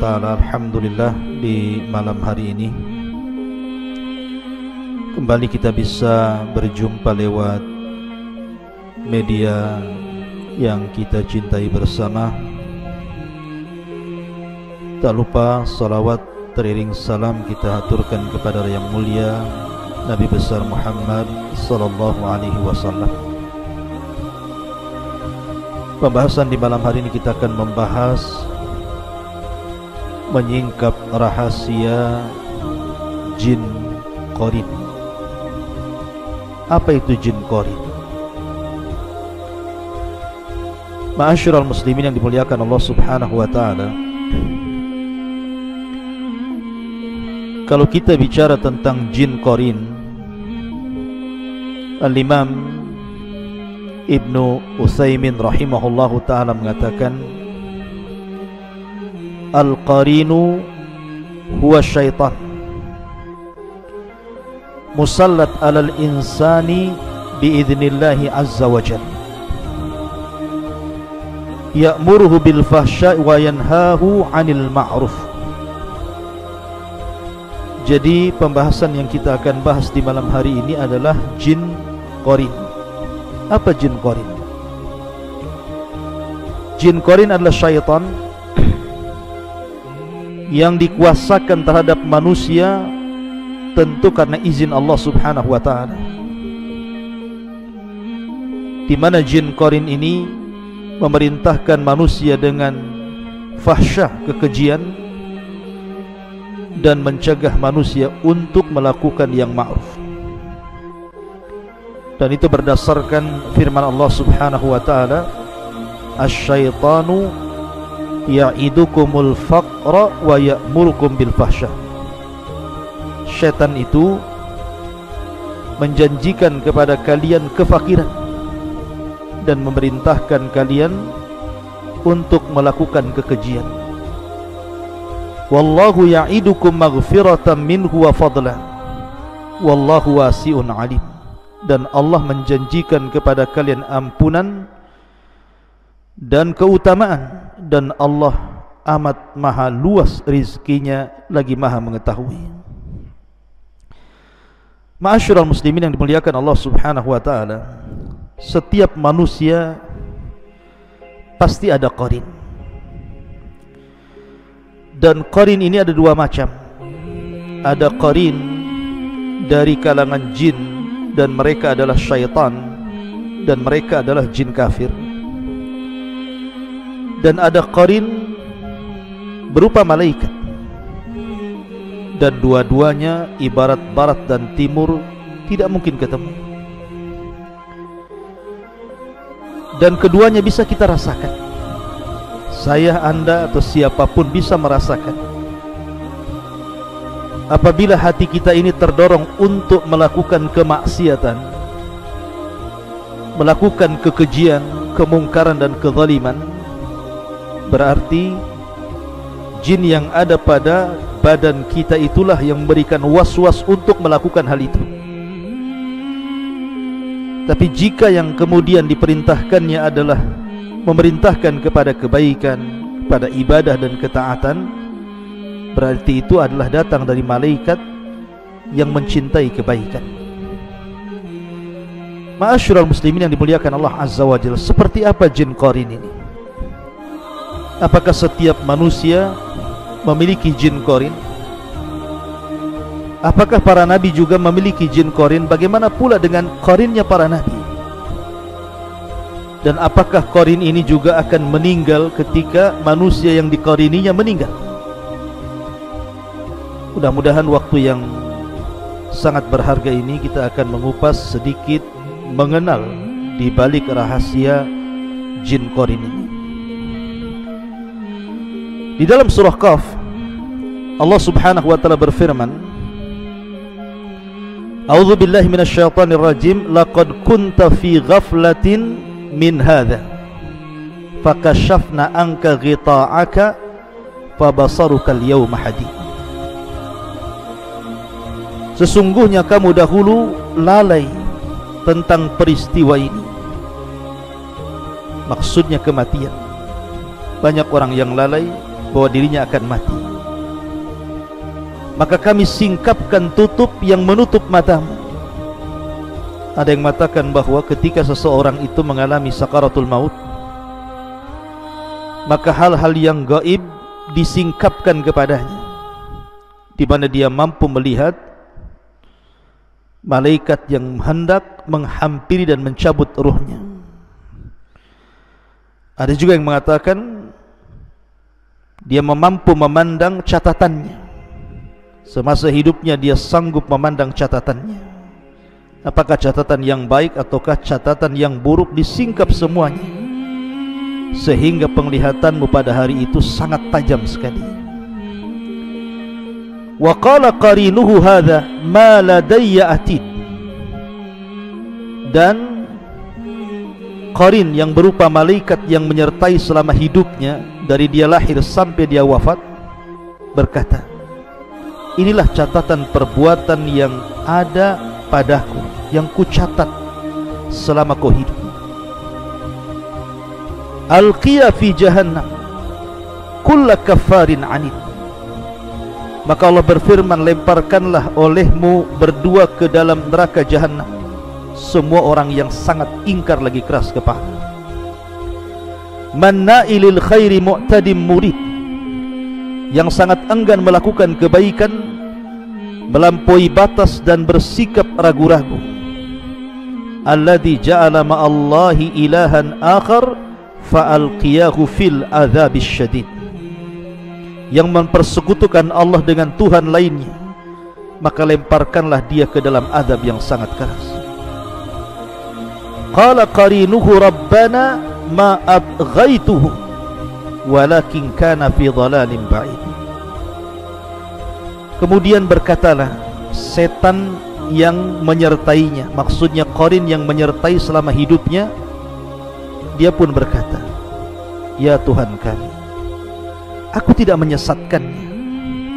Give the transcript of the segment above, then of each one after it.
ta'ala. Alhamdulillah, di malam hari ini kembali kita bisa berjumpa lewat media yang kita cintai bersama. Tak lupa salawat teriring salam kita aturkan kepada yang mulia Nabi besar Muhammad sallallahu alaihi wasallam. Pembahasan di malam hari ini kita akan membahas menyingkap rahasia jin qarin. Apa itu jin qarin? Ma'asyiral muslimin yang dimuliakan Allah Subhanahu wa taala, kalau kita bicara tentang jin qarin, Al-Imam Ibnu Utsaimin rahimahullahu taala mengatakan, Al-qarinu huwa syaitan musallat alal insani biidhnillahi azza wa jalla, ya'muruhu bil fahsya'i wa yanhahu 'anil ma'ruf. Jadi pembahasan yang kita akan bahas di malam hari ini adalah jin qarin. Apa jin qarin? Jin qarin adalah syaitan yang dikuasakan terhadap manusia, tentu karena izin Allah Subhanahu wa taala. Di mana jin qarin ini memerintahkan manusia dengan fahsyah, kekejian, dan mencegah manusia untuk melakukan yang ma'ruf. Dan itu berdasarkan firman Allah Subhanahu wa taala, asy-syaitanu ya'idukumul faqra wa ya'murukum bil fahsyah. Syaitan itu menjanjikan kepada kalian kefakiran dan memerintahkan kalian untuk melakukan kekejian. Wallahu ya'idukum maghfiratan minhu wa fadla wallahu wasi'un alim. Dan Allah menjanjikan kepada kalian ampunan dan keutamaan, dan Allah amat maha luas rizkinya, lagi maha mengetahui. Ma'asyiral muslimin yang dimuliakan Allah Subhanahu wa taala, setiap manusia pasti ada qarin. Dan qarin ini ada dua macam. Ada qarin dari kalangan jin, dan mereka adalah syaitan, dan mereka adalah jin kafir. Dan ada qarin berupa malaikat, dan dua-duanya ibarat barat dan timur, tidak mungkin ketemu. Dan keduanya bisa kita rasakan. Saya, Anda, atau siapapun bisa merasakan apabila hati kita ini terdorong untuk melakukan kemaksiatan, melakukan kekejian, kemungkaran dan kezaliman. Berarti jin yang ada pada badan kita itulah yang memberikan was-was untuk melakukan hal itu. Tapi jika yang kemudian diperintahkannya adalah memerintahkan kepada kebaikan, kepada ibadah dan ketaatan, berarti itu adalah datang dari malaikat yang mencintai kebaikan. Ma'asyiral muslimin yang dimuliakan Allah Azza wa Jalla, seperti apa jin qarin ini? Apakah setiap manusia memiliki jin qarin? Apakah para nabi juga memiliki jin qarin? Bagaimana pula dengan qarinnya para nabi? Dan apakah qarin ini juga akan meninggal ketika manusia yang diqarininya meninggal? Mudah-mudahan waktu yang sangat berharga ini kita akan mengupas sedikit, mengenal di balik rahasia jin qarin ini. Di dalam surah Qaf, Allah Subhanahu wa taala berfirman, A'udzu billahi minasyaitonir rajim, laqad kunta fi ghaflatin min hadza fakashafna anka ghita'aka fabasaruka al-yawma hadid. Sesungguhnya kamu dahulu lalai tentang peristiwa ini. Maksudnya kematian. Banyak orang yang lalai bahwa dirinya akan mati. maka kami singkapkan tutup yang menutup matamu. Ada yang mengatakan bahwa ketika seseorang itu mengalami sakaratul maut, maka hal-hal yang gaib disingkapkan kepadanya, di mana dia mampu melihat malaikat yang hendak menghampiri dan mencabut ruhnya. Ada juga yang mengatakan dia mampu memandang catatannya. Semasa hidupnya dia sanggup memandang catatannya. Apakah catatan yang baik ataukah catatan yang buruk, disingkap semuanya, sehingga penglihatanmu pada hari itu sangat tajam sekali. Wa qala qarinuhu hadza ma ladayya atid. Dan qarin yang berupa malaikat yang menyertai selama hidupnya dari dia lahir sampai dia wafat berkata, inilah catatan perbuatan yang ada padaku, yang kucatat selama kau hidup. Alqiya fi jahannam kulla kafarin anid. Maka Allah berfirman, lemparkanlah olehmu berdua ke dalam neraka jahannam semua orang yang sangat ingkar lagi keras kepala. Manna'ilil khairi mu'tadim murid, yang sangat enggan melakukan kebaikan, melampaui batas dan bersikap ragu-ragu. Alladzi ja'ala ma'allahi ilahan akhar fa'alqiyahu fil adzabis syadid, yang mempersekutukan Allah dengan Tuhan lainnya, maka lemparkanlah dia ke dalam azab yang sangat keras. Qala qarinuhu rabbana ma abghaituhu walakin kana fi dhalalin ba'id. Kemudian berkatalah setan yang menyertainya, maksudnya qarin yang menyertai selama hidupnya, dia pun berkata, ya Tuhan kami, aku tidak menyesatkannya,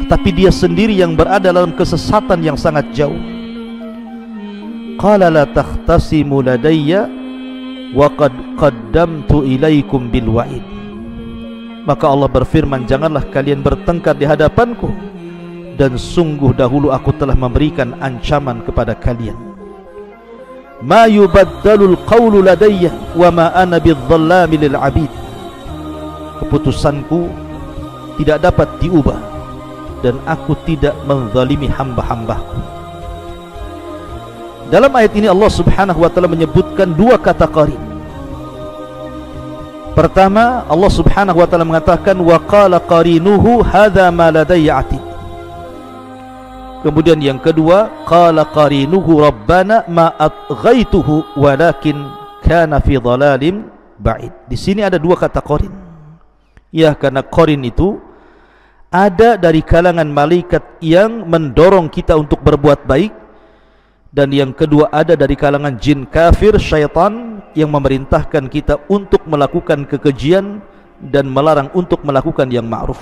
tetapi dia sendiri yang berada dalam kesesatan yang sangat jauh. Qala la takhtasimu ladayya wa qad qaddamtu ilaikum bil wa'id. Maka Allah berfirman, janganlah kalian bertengkar di hadapanku, dan sungguh dahulu aku telah memberikan ancaman kepada kalian. Ma yubaddalul qawlu ladayya wa ma ana bidzallami lil abid. Keputusanku tidak dapat diubah, dan aku tidak menzalimi hamba-hambaku. Dalam ayat ini Allah subhanahu wa ta'ala menyebutkan dua kata qarin. Pertama, Allah subhanahu wa ta'ala mengatakan wa qala qarinuhu hadza ma ladayya atid. Kemudian yang kedua, qala qarinuhu rabbana ma atghaituhu walakin kana fi dhalalim ba'id. Di sini ada dua kata qarin. Ya, karena qarin itu ada dari kalangan malaikat yang mendorong kita untuk berbuat baik, dan yang kedua ada dari kalangan jin kafir, syaitan, yang memerintahkan kita untuk melakukan kekejian dan melarang untuk melakukan yang ma'ruf.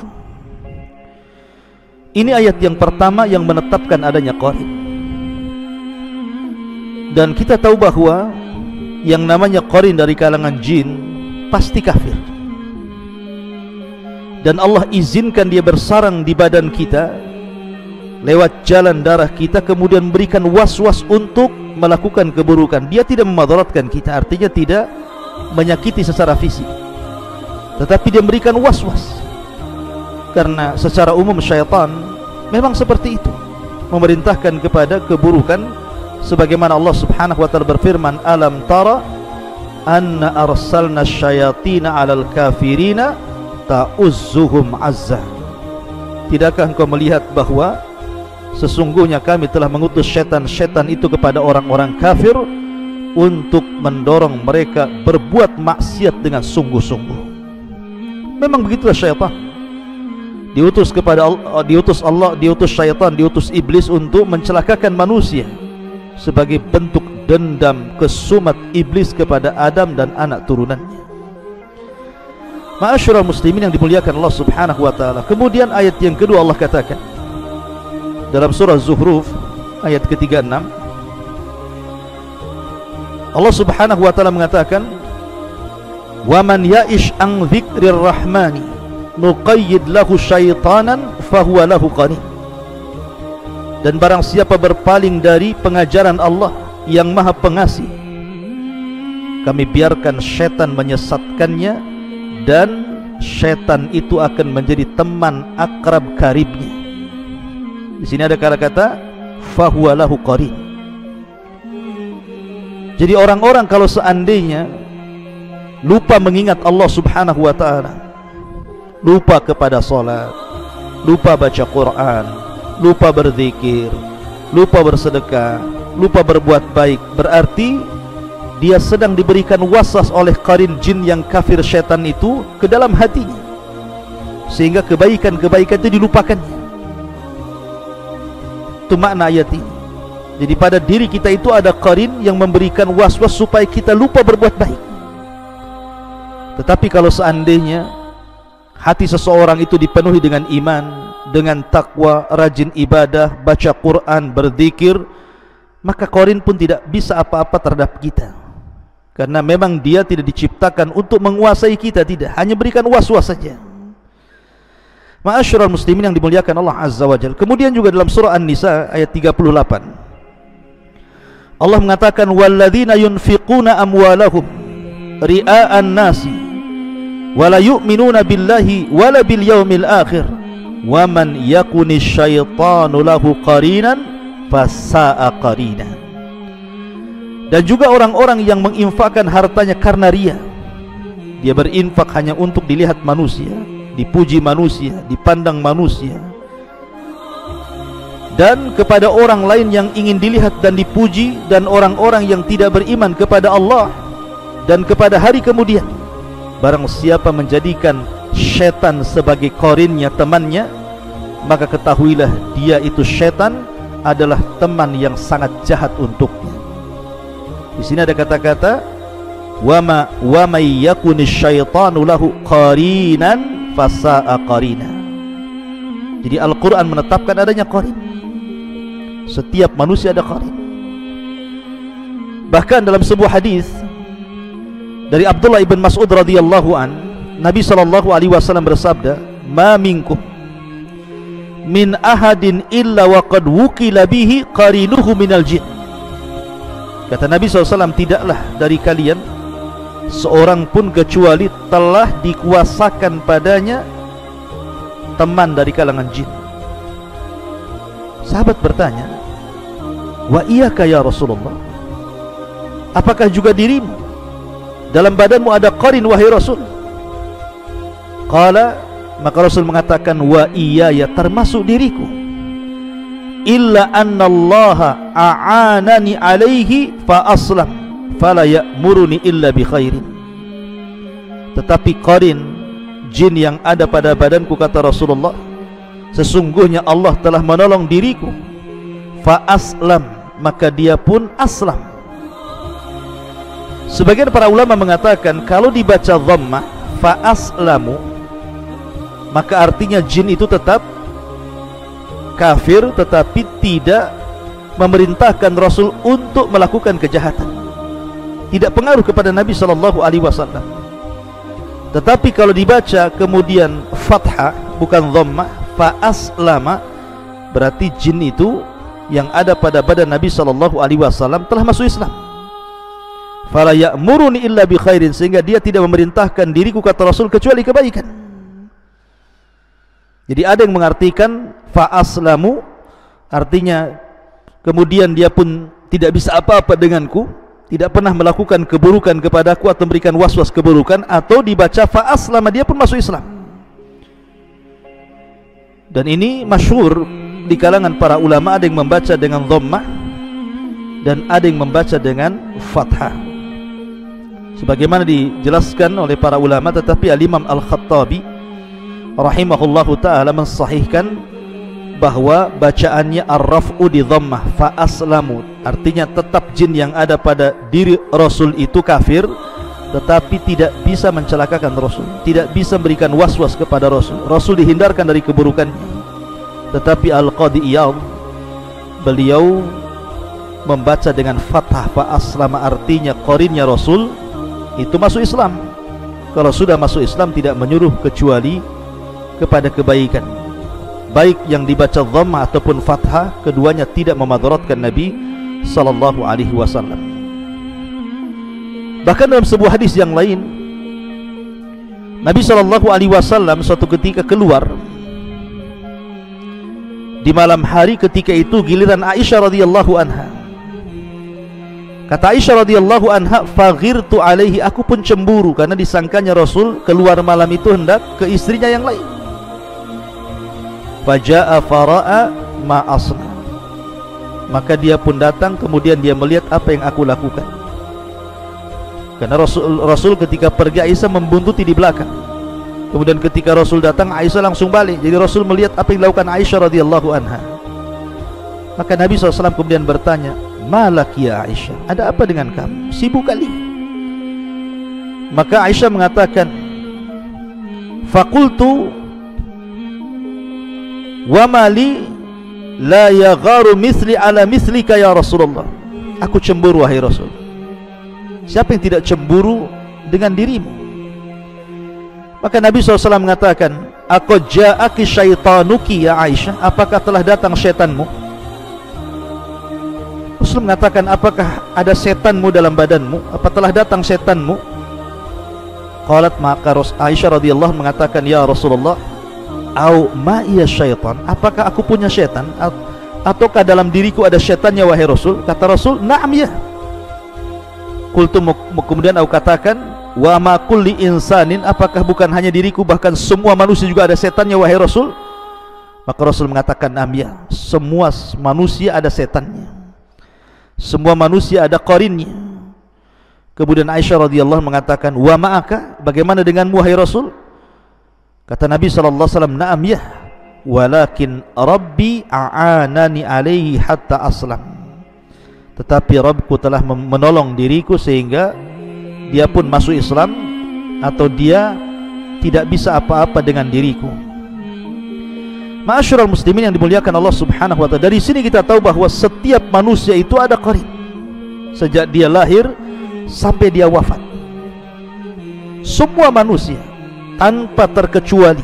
Ini ayat yang pertama yang menetapkan adanya qarin. Dan kita tahu bahwa yang namanya qarin dari kalangan jin pasti kafir, dan Allah izinkan dia bersarang di badan kita lewat jalan darah kita, kemudian memberikan was-was untuk melakukan keburukan. Dia tidak memadaratkan kita, artinya tidak menyakiti secara fisik, tetapi dia memberikan was-was. Karena secara umum syaitan memang seperti itu, memerintahkan kepada keburukan, sebagaimana Allah subhanahu wa ta'ala berfirman, alam tara anna arsalna syayatina alal kafirina ta'uzzuhum azza. Tidakkah engkau melihat bahwa sesungguhnya kami telah mengutus syaitan-syaitan itu kepada orang-orang kafir untuk mendorong mereka berbuat maksiat dengan sungguh-sungguh. Memang begitulah syaitan. Diutus kepada Allah, diutus syaitan, diutus iblis untuk mencelakakan manusia sebagai bentuk dendam kesumat iblis kepada Adam dan anak turunannya. Ma'asyiral muslimin yang dimuliakan Allah subhanahu wa ta'ala. Kemudian ayat yang kedua Allah katakan dalam surah Zuhruf ayat ke-36, Allah subhanahu wa ta'ala mengatakan, wa man ya'ish an dzikrir rahmani nuqayyid lahu syaitanan fahuwa lahu qarin. Dan barang siapa berpaling dari pengajaran Allah yang Maha Pengasih, kami biarkan syaitan menyesatkannya, dan syaitan itu akan menjadi teman akrab karibnya. Di sini ada kata-kata fahuwa lahu qarin. Jadi orang-orang kalau seandainya lupa mengingat Allah Subhanahu wa ta'ala, lupa kepada salat, lupa baca Quran, lupa berzikir, lupa bersedekah, lupa berbuat baik, berarti dia sedang diberikan waswas oleh qarin jin yang kafir syaitan itu ke dalam hatinya, sehingga kebaikan-kebaikan itu dilupakannya. Itu makna ayat ini. Jadi pada diri kita itu ada qarin yang memberikan waswas supaya kita lupa berbuat baik. Tetapi kalau seandainya hati seseorang itu dipenuhi dengan iman, dengan takwa, rajin ibadah, baca Quran, berzikir, maka qarin pun tidak bisa apa-apa terhadap kita. Karena memang dia tidak diciptakan untuk menguasai kita, tidak, hanya berikan waswas saja. Ma'asyiral muslimin yang dimuliakan Allah Azza wa Jalla. Kemudian juga dalam surah An-Nisa ayat 38, Allah mengatakan walladzina yunfiquna amwalahum ria'an nasi wala yu'minuna billahi wala bil yaumil akhir wa man yakuni syaitanu lahu qarinan fasa'a qarina. Dan juga orang-orang yang menginfakkan hartanya karena ria. Dia berinfak hanya untuk dilihat manusia, dipuji manusia, dipandang manusia, dan kepada orang lain yang ingin dilihat dan dipuji, dan orang-orang yang tidak beriman kepada Allah dan kepada hari kemudian. Barang siapa menjadikan syaitan sebagai qarinnya, temannya, maka ketahuilah dia itu syaitan adalah teman yang sangat jahat untuknya. Di sini ada kata-kata wa may yakuni syaitanu lahu qarinan fasa'a qarina. Jadi Al-Quran menetapkan adanya qarin. Setiap manusia ada qarin. Bahkan dalam sebuah hadis dari Abdullah ibn Mas'ud radhiyallahu an, Nabi SAW bersabda, "Ma minkum min ahadin illa wa qad wukila bihi qarinuhu minal jin." Kata Nabi SAW, tidaklah dari kalian seorang pun kecuali telah dikuasakan padanya teman dari kalangan jin. Sahabat bertanya, "Wa iyyaka ya Rasulullah? Apakah juga dirimu dalam badanmu ada qarin wahai Rasul?" Qala, maka Rasul mengatakan, "Wa iyaya, termasuk diriku. Illa annallaha a'anani alaihi fa aslam fala ya'muruni illa bi khairin." Tetapi qarin jin yang ada pada badanku, kata Rasulullah, sesungguhnya Allah telah menolong diriku, fa aslam, maka dia pun aslam. Sebagian para ulama mengatakan kalau dibaca dhammah fa aslamu, maka artinya jin itu tetap kafir, tetapi tidak memerintahkan Rasul untuk melakukan kejahatan, tidak pengaruh kepada Nabi SAW. Tetapi kalau dibaca kemudian fathah bukan dhammah, fa aslama, berarti jin itu yang ada pada badan Nabi SAW telah masuk Islam. Fala ya'muruni illa bi khairin, sehingga dia tidak memerintahkan diriku, kata Rasul, kecuali kebaikan. Jadi ada yang mengartikan fa aslamu artinya kemudian dia pun tidak bisa apa-apa denganku, tidak pernah melakukan keburukan kepadaku atau memberikan waswas keburukan, atau dibaca fa aslama, dia pun masuk Islam. Dan ini masyhur di kalangan para ulama, ada yang membaca dengan dhammah dan ada yang membaca dengan fathah, sebagaimana dijelaskan oleh para ulama. Tetapi Al-Imam Al-Khattabi rahimahullahu ta'ala mensahihkan bahwa bacaannya ar-raf'u di dhammah fa aslamu, artinya tetap jin yang ada pada diri Rasul itu kafir, tetapi tidak bisa mencelakakan Rasul, tidak bisa memberikan waswas kepada Rasul. Rasul dihindarkan dari keburukannya. Tetapi Al-Qadhi Iyadh, beliau membaca dengan fathah fa aslama, artinya qarinnya Rasul itu masuk Islam. Kalau sudah masuk Islam tidak menyuruh kecuali kepada kebaikan. baik yang dibaca dhammah ataupun fathah, keduanya tidak memadaratkan Nabi sallallahu alaihi wasallam. Bahkan dalam sebuah hadis yang lain, Nabi sallallahu alaihi wasallam suatu ketika keluar di malam hari. Ketika itu giliran Aisyah radhiyallahu anha. Kata Aisyah radhiyallahu anha, faghirtu alaihi, aku pun cemburu karena disangkanya Rasul keluar malam itu hendak ke istrinya yang lain. Faja'a fara'a ma asna, maka dia pun datang, kemudian dia melihat apa yang aku lakukan. Karena Rasul ketika pergi, Aisyah membuntuti di belakang. Kemudian ketika Rasul datang, Aisyah langsung balik. Jadi Rasul melihat apa yang dilakukan Aisyah radhiyallahu anha. Maka Nabi SAW kemudian bertanya, malak ya Aisyah, ada apa dengan kamu? Sibuk kali. Maka Aisyah mengatakan, faqultu wa mali la yagharu misli ala mislika ya Rasulullah. Aku cemburu wahai Rasul. Siapa yang tidak cemburu dengan dirimu? Maka Nabi SAW mengatakan, aqad ja'aki syaitanuki ya Aisyah, apakah telah datang syaitanmu? Rasul mengatakan, apakah ada setanmu dalam badanmu? Apa telah datang setanmu? Qalat, maka Aisyah radhiyallahu mengatakan, ya Rasulullah, au ma iya syaitan, apakah aku punya syaitan? Ataukah dalam diriku ada syaitannya wahai Rasul? Kata Rasul, na'am ya. Qultu, kemudian aku katakan, wa ma kulli insanin, apakah bukan hanya diriku, bahkan semua manusia juga ada setannya wahai Rasul? Maka Rasul mengatakan, na'am ya, semua manusia ada setannya, semua manusia ada qarinnya. Kemudian Aisyah radhiyallahu mengatakan, wa ma'aka, bagaimana denganmu wahai Rasul? Kata Nabi SAW, na'am ya, walakin Rabbi a'anani alaihi hatta aslam, tetapi Rabbku telah menolong diriku sehingga dia pun masuk Islam, atau dia tidak bisa apa-apa dengan diriku. Ma'asyiral muslimin yang dimuliakan Allah Subhanahu wa ta'ala, dari sini kita tahu bahwa setiap manusia itu ada qarin, sejak dia lahir sampai dia wafat. Semua manusia tanpa terkecuali,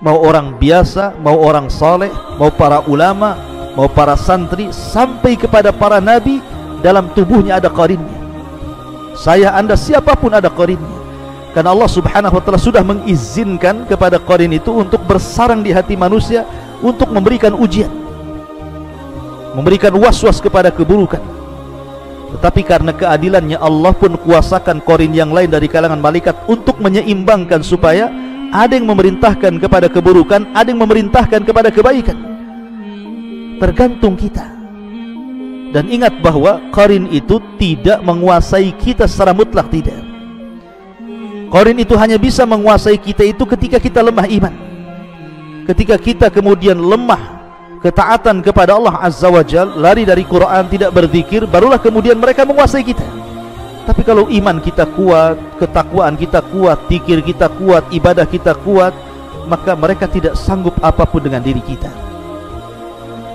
mau orang biasa, mau orang saleh, mau para ulama, mau para santri, sampai kepada para nabi, dalam tubuhnya ada qarinnya. Saya, anda, siapapun ada qarinnya. Karena Allah Subhanahu wa ta'ala sudah mengizinkan kepada qarin itu untuk bersarang di hati manusia, untuk memberikan ujian, memberikan was-was kepada keburukan. Tetapi karena keadilannya, Allah pun kuasakan qarin yang lain dari kalangan malaikat untuk menyeimbangkan, supaya ada yang memerintahkan kepada keburukan, ada yang memerintahkan kepada kebaikan. Tergantung kita. Dan ingat bahwa qarin itu tidak menguasai kita secara mutlak, tidak. Qarin itu hanya bisa menguasai kita itu ketika kita lemah iman, ketika kita kemudian lemah ketaatan kepada Allah Azza wa Jalla, lari dari Quran, tidak berzikir, barulah kemudian mereka menguasai kita. Tapi kalau iman kita kuat, ketakwaan kita kuat, zikir kita kuat, ibadah kita kuat, maka mereka tidak sanggup apapun dengan diri kita.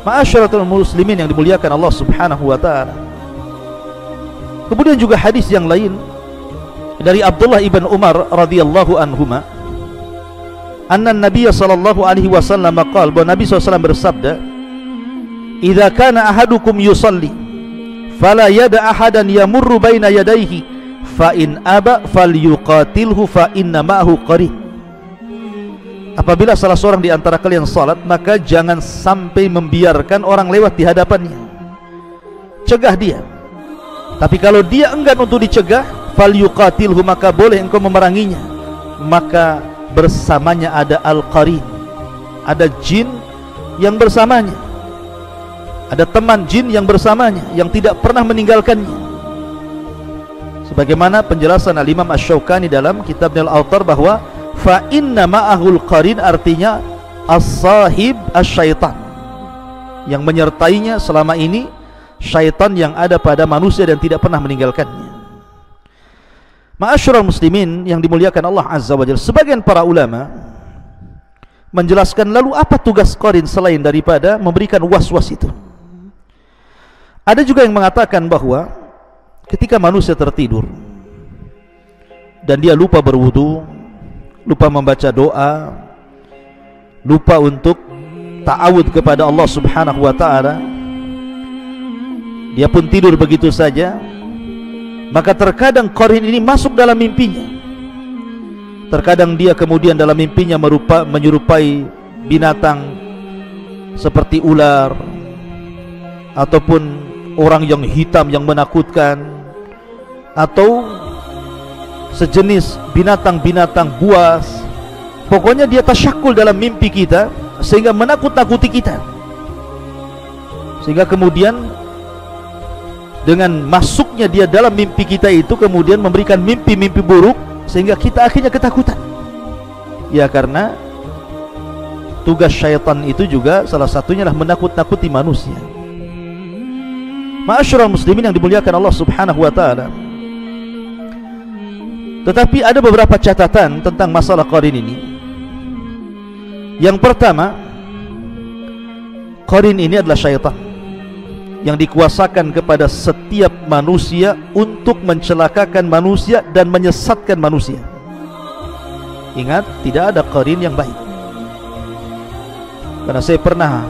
Ma'asyaratul muslimin yang dimuliakan Allah Subhanahu wa ta'ala. Kemudian juga hadis yang lain dari Abdullah ibn Umar radhiyallahu anhuma, anna Nabiya sallallahu alaihi wasallam qala, bahwa Nabi SAW bersabda, idza kana ahadukum yusalli fala yada ahadan yamurru baina yadayhi fa in aba falyuqatilhu fa inna ma'ahu qarin. Apabila salah seorang di antara kalian salat, maka jangan sampai membiarkan orang lewat di hadapannya, cegah dia. Tapi kalau dia enggan untuk dicegah, falyuqatilhu, maka boleh engkau memeranginya. Maka bersamanya ada al-qarin, ada jin yang bersamanya, ada teman jin yang bersamanya, yang tidak pernah meninggalkannya. Sebagaimana penjelasan Al-Imam Asy-Syaukani dalam kitab Al-Awtar, bahwa fa inna ma'ahul qarin artinya as-sahib as-syaitan, yang menyertainya selama ini syaitan yang ada pada manusia dan tidak pernah meninggalkannya. Ma'asyiral muslimin yang dimuliakan Allah Azza wa Jalla, sebagian para ulama menjelaskan, lalu apa tugas qarin selain daripada memberikan was-was itu? Ada juga yang mengatakan bahwa ketika manusia tertidur dan dia lupa berwudu, lupa membaca doa, lupa untuk ta'awud kepada Allah subhanahu wa ta'ala, dia pun tidur begitu saja, maka terkadang qarin ini masuk dalam mimpinya. Terkadang dia kemudian dalam mimpinya menyerupai binatang seperti ular ataupun orang yang hitam yang menakutkan, atau sejenis binatang-binatang buas. Pokoknya dia tasyakul dalam mimpi kita sehingga menakut-nakuti kita, sehingga kemudian dengan masuknya dia dalam mimpi kita itu kemudian memberikan mimpi-mimpi buruk sehingga kita akhirnya ketakutan. Ya, karena tugas syaitan itu juga salah satunya adalah menakut-nakuti manusia. Ma'asyiral muslimin yang dimuliakan Allah subhanahu wa ta'ala, tetapi ada beberapa catatan tentang masalah qarin ini. Yang pertama, qarin ini adalah syaitan yang dikuasakan kepada setiap manusia untuk mencelakakan manusia dan menyesatkan manusia. Ingat, tidak ada qarin yang baik. Karena saya pernah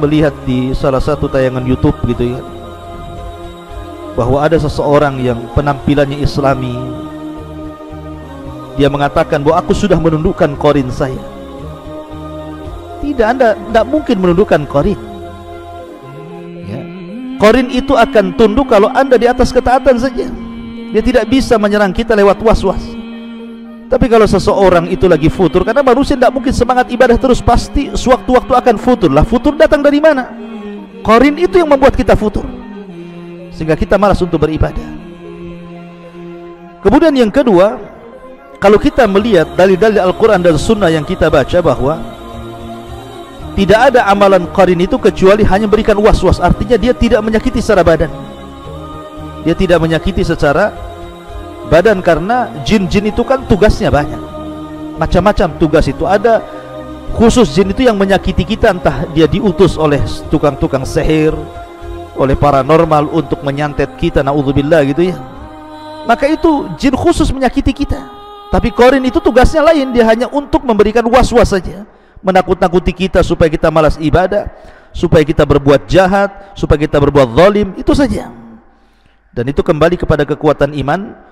melihat di salah satu tayangan YouTube gitu ya, bahwa ada seseorang yang penampilannya islami. Dia mengatakan bahwa aku sudah menundukkan qarin saya. Tidak, Anda tidak mungkin menundukkan qarin ya. Qarin itu akan tunduk kalau Anda di atas ketaatan saja. Dia tidak bisa menyerang kita lewat was-was. Tapi kalau seseorang itu lagi futur, karena manusia tidak mungkin semangat ibadah terus, pasti sewaktu-waktu akan futur. Lah, futur datang dari mana? Qarin itu yang membuat kita futur, sehingga kita malas untuk beribadah. Kemudian yang kedua, kalau kita melihat dalil-dalil Al-Quran dan Sunnah yang kita baca, bahwa tidak ada amalan qarin itu kecuali hanya berikan was-was. Artinya dia tidak menyakiti secara badan, dia tidak menyakiti secara badan, karena jin-jin itu kan tugasnya banyak, macam-macam tugas itu. Ada khusus jin itu yang menyakiti kita, entah dia diutus oleh tukang-tukang sihir, oleh paranormal untuk menyantet kita, naudzubillah gitu ya. Maka itu jin khusus menyakiti kita. Tapi qarin itu tugasnya lain, dia hanya untuk memberikan was-was saja, menakut-nakuti kita supaya kita malas ibadah, supaya kita berbuat jahat, supaya kita berbuat zalim, itu saja. Dan itu kembali kepada kekuatan iman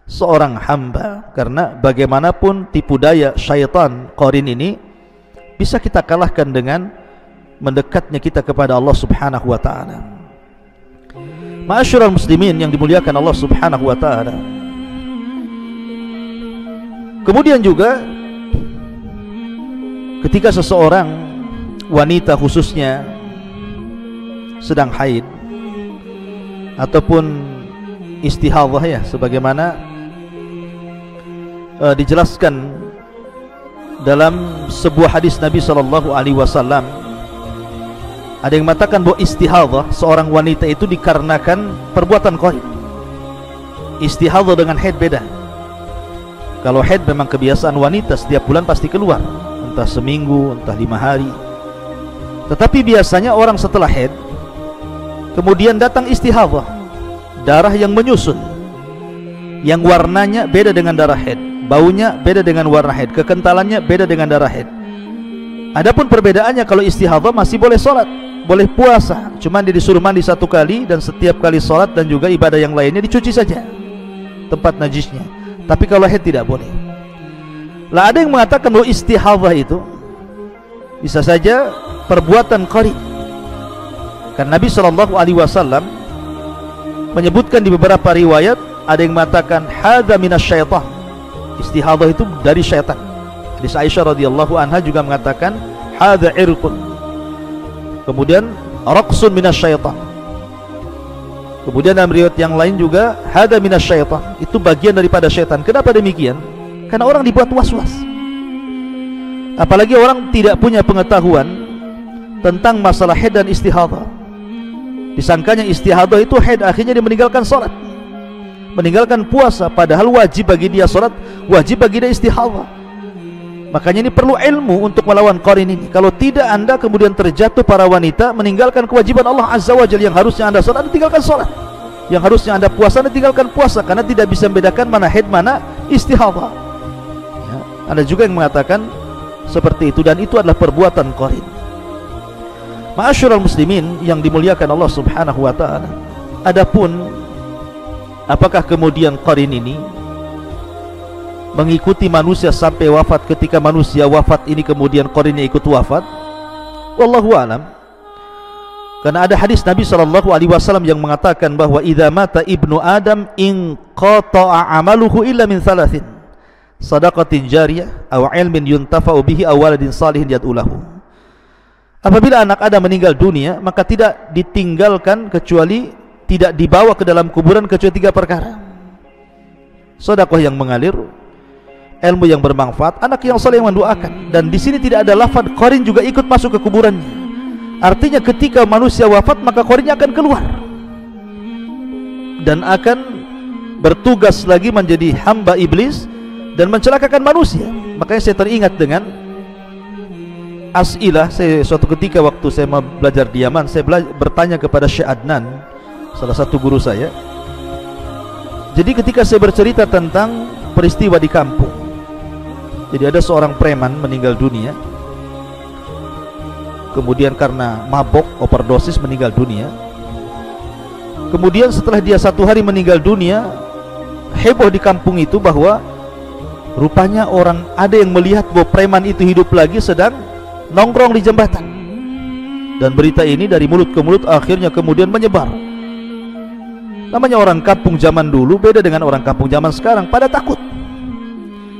seorang hamba, karena bagaimanapun tipu daya syaitan qarin ini bisa kita kalahkan dengan mendekatnya kita kepada Allah subhanahu wa ta'ala. Ma'asyiral muslimin yang dimuliakan Allah subhanahu wa ta'ala, kemudian juga ketika seseorang wanita khususnya sedang haid ataupun istihadhah ya, sebagaimana dijelaskan dalam sebuah hadis Nabi sallallahu alaihi wasallam, ada yang mengatakan bahwa istihadhah seorang wanita itu dikarenakan perbuatan qarin. Istihadhah dengan haid beda. Kalau haid memang kebiasaan wanita, setiap bulan pasti keluar, entah seminggu, entah 5 hari. Tetapi biasanya orang setelah haid kemudian datang istihadhah, darah yang menyusun, yang warnanya beda dengan darah haid, baunya beda dengan warna haid, kekentalannya beda dengan darah haid. Adapun perbedaannya, kalau istihadhah masih boleh sholat, boleh puasa, cuma dia disuruh mandi 1 kali, dan setiap kali sholat dan juga ibadah yang lainnya dicuci saja tempat najisnya. Tapi kalau haid tidak boleh. Lah, ada yang mengatakan bahwa istihadhah itu bisa saja perbuatan qarin, karena Nabi SAW menyebutkan di beberapa riwayat, ada yang mengatakan hadza minasyaitan, istihadhah itu dari syaitan. Hadis Aisyah radhiyallahu anha juga mengatakan hadza irqun, kemudian raqsun minasyaitan. Kemudian dalam riwayat yang lain juga hadza minasyaitan, itu bagian daripada syaitan. Kenapa demikian? Karena orang dibuat was-was. Apalagi orang tidak punya pengetahuan tentang masalah haid dan istihadhah. Disangkanya istihadhah itu haid, akhirnya dia meninggalkan sholat, meninggalkan puasa, padahal wajib bagi dia sholat, wajib bagi dia istihadhah. Makanya ini perlu ilmu untuk melawan qarin ini. Kalau tidak, Anda kemudian terjatuh para wanita meninggalkan kewajiban Allah Azza wa Jalla. Yang harusnya Anda sholat, Anda tinggalkan sholat. Yang harusnya Anda puasa, Anda tinggalkan puasa, karena tidak bisa membedakan mana haid, mana istihadhah ya. Ada juga yang mengatakan seperti itu, dan itu adalah perbuatan qarin. Ma'asyiral muslimin yang dimuliakan Allah Subhanahu wa taala, adapun apakah kemudian qarin ini mengikuti manusia sampai wafat, ketika manusia wafat ini kemudian qarinnya ikut wafat, wallahu alam. Karena ada hadis Nabi SAW yang mengatakan bahwa idza mata ibnu Adam in qata'a amaluhu illa min thalathin, sadaqatin jariyah aw ilmin yuntafa'u bihi aw waladin salihin yad'u lahu. Apabila anak Adam meninggal dunia, maka tidak ditinggalkan kecuali, tidak dibawa ke dalam kuburan kecuali 3 perkara: sedekah yang mengalir, ilmu yang bermanfaat, anak yang saleh yang mendoakan. Dan di sini tidak ada lafaz qarin juga ikut masuk ke kuburannya. Artinya ketika manusia wafat, maka qarinnya akan keluar dan akan bertugas lagi menjadi hamba iblis dan mencelakakan manusia. Makanya saya teringat dengan as'ilah. Saya suatu ketika waktu saya belajar di Yaman, saya bertanya kepada Syekh Adnan, salah satu guru saya. Jadi ketika saya bercerita tentang peristiwa di kampung, jadi ada seorang preman meninggal dunia, kemudian karena mabok overdosis meninggal dunia. Kemudian setelah dia 1 hari meninggal dunia, heboh di kampung itu bahwa rupanya orang ada yang melihat bahwa preman itu hidup lagi sedang nongkrong di jembatan. Dan berita ini dari mulut ke mulut akhirnya kemudian menyebar. Namanya orang kampung zaman dulu beda dengan orang kampung zaman sekarang, pada takut.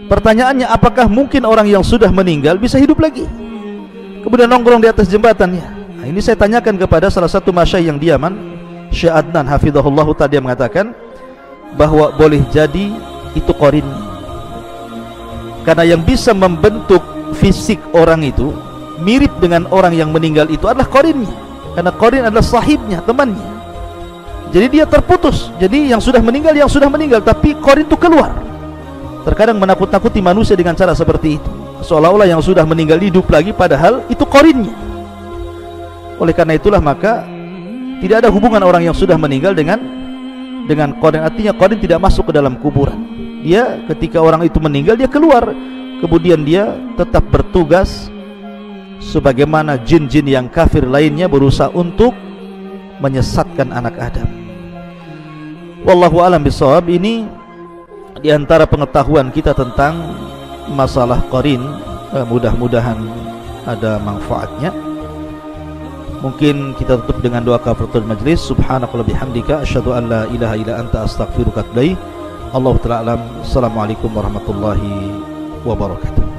Pertanyaannya, apakah mungkin orang yang sudah meninggal bisa hidup lagi kemudian nongkrong di atas jembatannya? Nah, ini saya tanyakan kepada salah satu masyayikh yang di Yaman, Syekh Adnan hafizahullah tadi, yang mengatakan bahwa boleh jadi itu qarin. Karena yang bisa membentuk fisik orang itu mirip dengan orang yang meninggal itu adalah qarinnya. Karena qarin adalah sahibnya, temannya. Jadi dia terputus. Jadi yang sudah meninggal, tapi qarin itu keluar. Terkadang menakut-nakuti manusia dengan cara seperti itu, seolah-olah yang sudah meninggal hidup lagi, padahal itu qarinnya. Oleh karena itulah maka tidak ada hubungan orang yang sudah meninggal dengan qarin. Artinya qarin tidak masuk ke dalam kuburan. Dia ketika orang itu meninggal, dia keluar, kemudian dia tetap bertugas sebagaimana jin-jin yang kafir lainnya berusaha untuk menyesatkan anak Adam. Wallahu alam bisawab. Ini di antara pengetahuan kita tentang masalah qarin, mudah-mudahan ada manfaatnya. Mungkin kita tutup dengan doa kafaratul majlis. Subhanakallahumma bihamdika asyhadu an la ilaha illa anta astaghfiruka wa atubu ilaik. Allahu ta'ala alam. Assalamualaikum warahmatullahi wabarakatuh.